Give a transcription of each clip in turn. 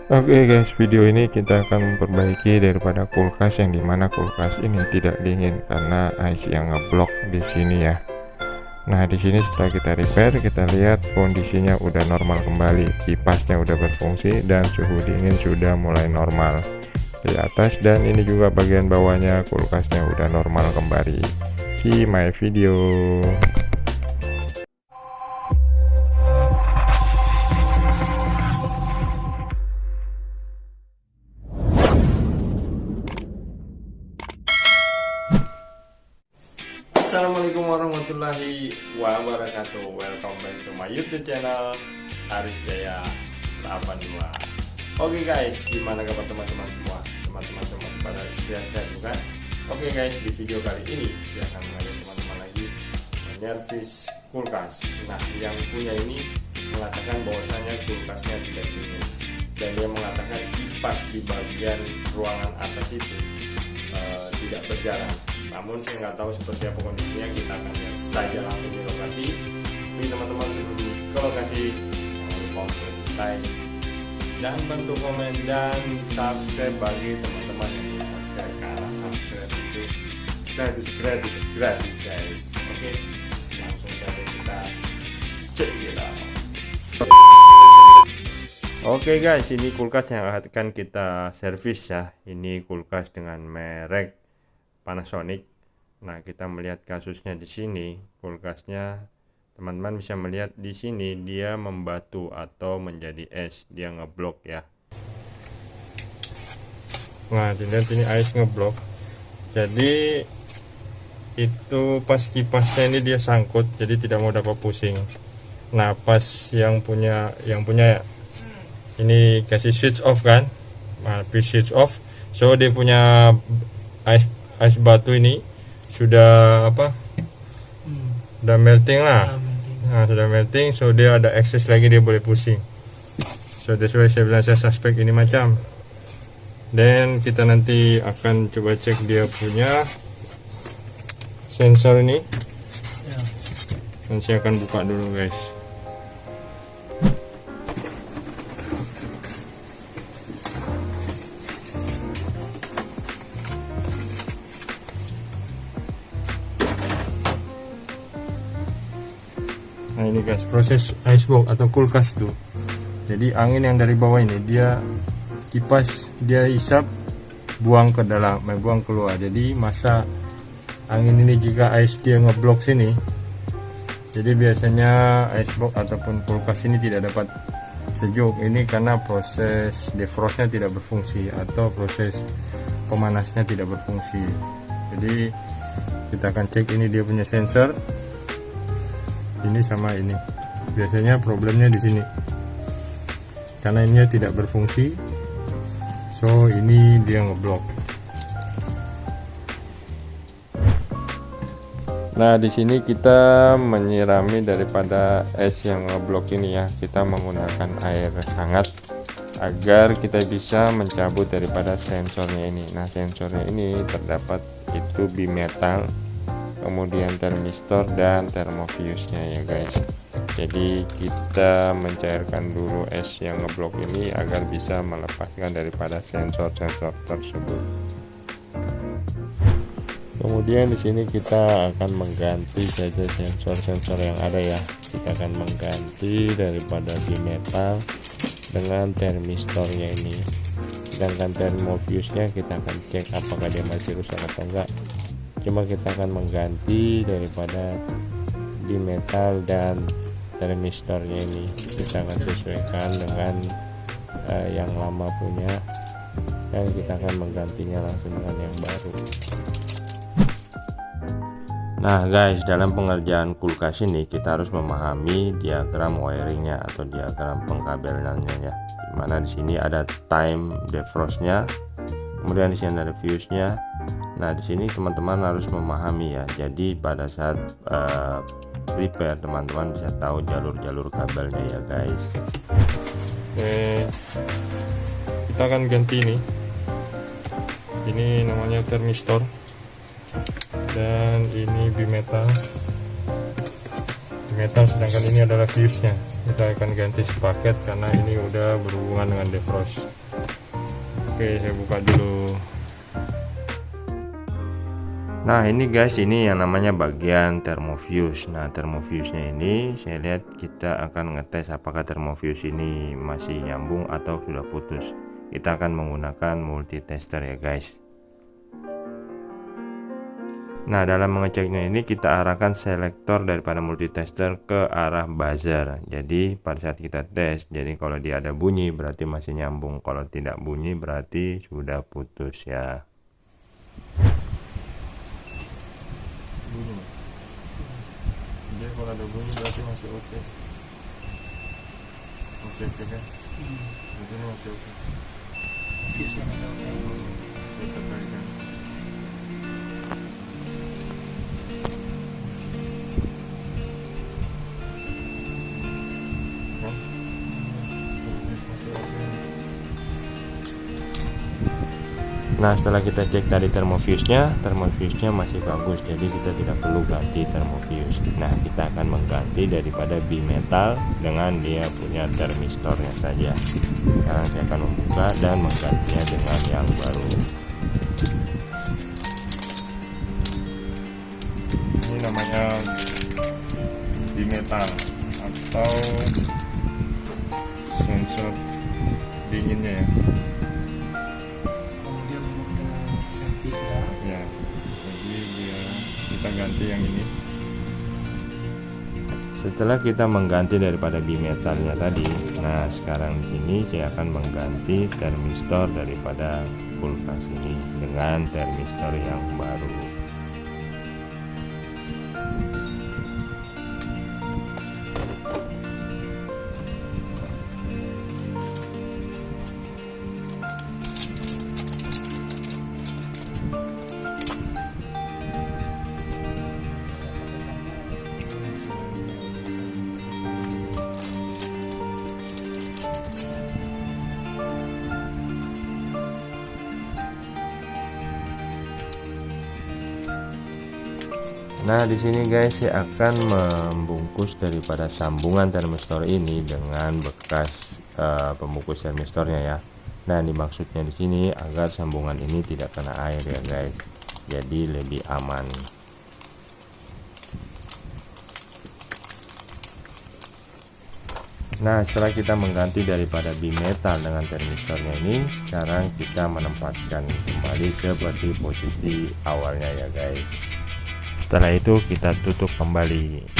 Oke guys, video ini kita akan memperbaiki daripada kulkas yang dimana kulkas ini tidak dingin karena ice yang ngeblok di sini ya. Nah, di sini setelah kita repair, kita lihat kondisinya udah normal kembali, kipasnya udah berfungsi dan suhu dingin sudah mulai normal di atas, dan ini juga bagian bawahnya kulkasnya udah normal kembali. See my video. Assalamualaikum warahmatullahi wabarakatuh. Welcome back to my YouTube channel Aris Jaya 82. Oke guys, gimana kabar teman-teman semua? Teman-teman semua pada sehat-sehat bukan? Oke guys, di video kali ini saya akan mengajak teman-teman lagi menyervis kulkas. Nah, yang punya ini mengatakan bahwasanya kulkasnya tidak dingin, dan dia mengatakan kipas di bagian ruangan atas itu tidak berjalan. Namun saya nggak tahu seperti apa kondisinya, kita akan lihat saja langsung di lokasi. Jadi teman-teman sebelum ke lokasi, jangan lupa untuk like dan bantu komen dan subscribe bagi teman-teman yang belum subscribe, karena subscribe itu gratis guys. Oke, langsung saja kita cek it out. Oke guys, ini kulkas yang akan kita servis ya. Ini kulkas dengan merek Panasonic. Nah, kita melihat kasusnya di sini, kulkasnya teman-teman bisa melihat di sini dia membatu atau menjadi es, dia ngeblok ya. Nah, dilihat ini es ngeblok. Jadi itu pas kipasnya ini dia sangkut, jadi tidak mau dapat pusing. Nah, pas yang punya ini kasih switch off kan, nah, switch off, so dia punya es batu ini sudah udah melting lah. Nah, sudah melting, so dia ada excess lagi, dia boleh pusing. So that's why saya bilang saya suspek ini macam. Dan kita nanti akan coba cek dia punya sensor ini. Dan saya akan buka dulu guys. Nah, ini guys, proses icebox atau kulkas tuh. Jadi angin yang dari bawah ini dia kipas, dia hisap, buang ke dalam, buang keluar. Jadi masa angin ini jika ice dia ngeblok sini, jadi biasanya icebox ataupun kulkas ini tidak dapat sejuk. Ini karena proses defrostnya tidak berfungsi atau proses pemanasnya tidak berfungsi. Jadi kita akan cek ini dia punya sensor. Ini sama ini, biasanya problemnya di sini karena ini tidak berfungsi, so ini dia ngeblok. Nah, di sini kita menyirami daripada es yang ngeblok ini ya, kita menggunakan air hangat agar kita bisa mencabut daripada sensornya ini. Nah, sensornya ini terdapat itu bimetal, kemudian termistor dan termofuse-nya ya guys. Jadi kita mencairkan dulu es yang ngeblok ini agar bisa melepaskan daripada sensor-sensor tersebut. Kemudian di sini kita akan mengganti saja sensor-sensor yang ada ya. Kita akan mengganti daripada bimetal dengan termistornya ini. Sedangkan termofuse-nya kita akan cek apakah dia masih rusak atau enggak. Cuma kita akan mengganti daripada bimetal dan termistornya ini, kita akan sesuaikan dengan yang lama punya, dan kita akan menggantinya langsung dengan yang baru. Nah guys, dalam pengerjaan kulkas ini kita harus memahami diagram wiringnya atau diagram pengkabelannya ya. Dimana di sini ada time defrostnya, kemudian di sini ada fuse-nya. Nah, di sini teman-teman harus memahami ya. Jadi pada saat repair teman-teman bisa tahu jalur-jalur kabelnya ya guys. Oke, kita akan ganti ini. Ini namanya termistor dan ini bimetal. metal, sedangkan ini adalah fuse nya. Kita akan ganti sepaket karena ini udah berhubungan dengan defrost. Oke, saya buka dulu. Nah ini guys, ini yang namanya bagian thermofuse. Nah thermofuse nya ini saya lihat kita akan ngetes apakah thermofuse ini masih nyambung atau sudah putus. Kita akan menggunakan multitester ya guys. Nah dalam mengeceknya ini kita arahkan selektor daripada multitester ke arah buzzer. Jadi pada saat kita tes, jadi kalau dia ada bunyi berarti masih nyambung, kalau tidak bunyi berarti sudah putus ya. Bunyi. Dia kalau ada bunyi berarti masih oke. Masih oke kan? Berarti ini masih oke. Kita baikkan. Nah setelah kita cek tadi thermofuse-nya masih bagus, jadi kita tidak perlu ganti thermofuse. Nah kita akan mengganti daripada bimetal dengan dia punya thermistornya saja. Sekarang saya akan membuka dan menggantinya dengan yang baru. Ini namanya bimetal atau sensor dinginnya ya. Ya, jadi kita ganti yang ini. Setelah kita mengganti daripada bimetalnya tadi, nah sekarang di sini saya akan mengganti termistor daripada kulkas ini dengan termistor yang baru. Nah, di sini guys saya akan membungkus daripada sambungan termistor ini dengan bekas pembungkus termistornya ya. Nah, ini maksudnya di sini agar sambungan ini tidak kena air ya guys. Jadi lebih aman. Nah, setelah kita mengganti daripada bimetal dengan termistornya ini, sekarang kita menempatkan kembali seperti posisi awalnya ya guys. Setelah itu kita tutup kembali.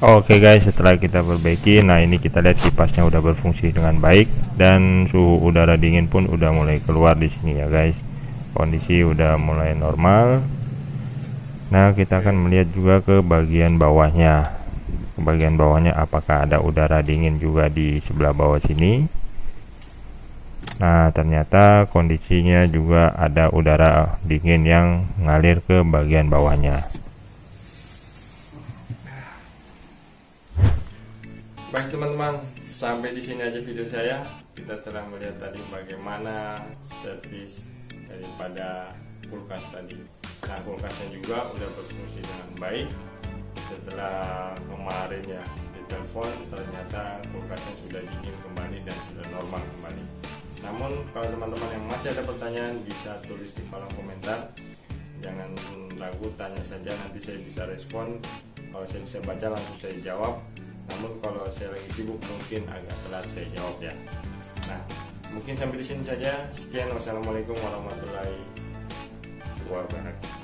Oke guys, setelah kita perbaiki, nah ini kita lihat kipasnya udah berfungsi dengan baik dan suhu udara dingin pun udah mulai keluar di sini ya guys. Kondisi udah mulai normal. Nah, kita akan melihat juga ke bagian bawahnya. Ke bagian bawahnya apakah ada udara dingin juga di sebelah bawah sini. Nah, ternyata kondisinya juga ada udara dingin yang ngalir ke bagian bawahnya. Baik teman-teman, sampai di sini aja video saya. Kita telah melihat tadi bagaimana servis daripada kulkas tadi. Nah, kulkasnya juga udah berfungsi dengan baik. Setelah kemarin ya ditelepon, ternyata kulkasnya sudah dingin kembali dan sudah normal kembali. Namun kalau teman-teman yang masih ada pertanyaan bisa tulis di kolom komentar. Jangan ragu, tanya saja, nanti saya bisa respon Kalau saya bisa baca langsung saya jawab. Namun kalau saya lagi sibuk mungkin agak telat saya jawab ya. Nah, mungkin sampai di sini saja. Sekian, wassalamualaikum warahmatullahi wabarakatuh.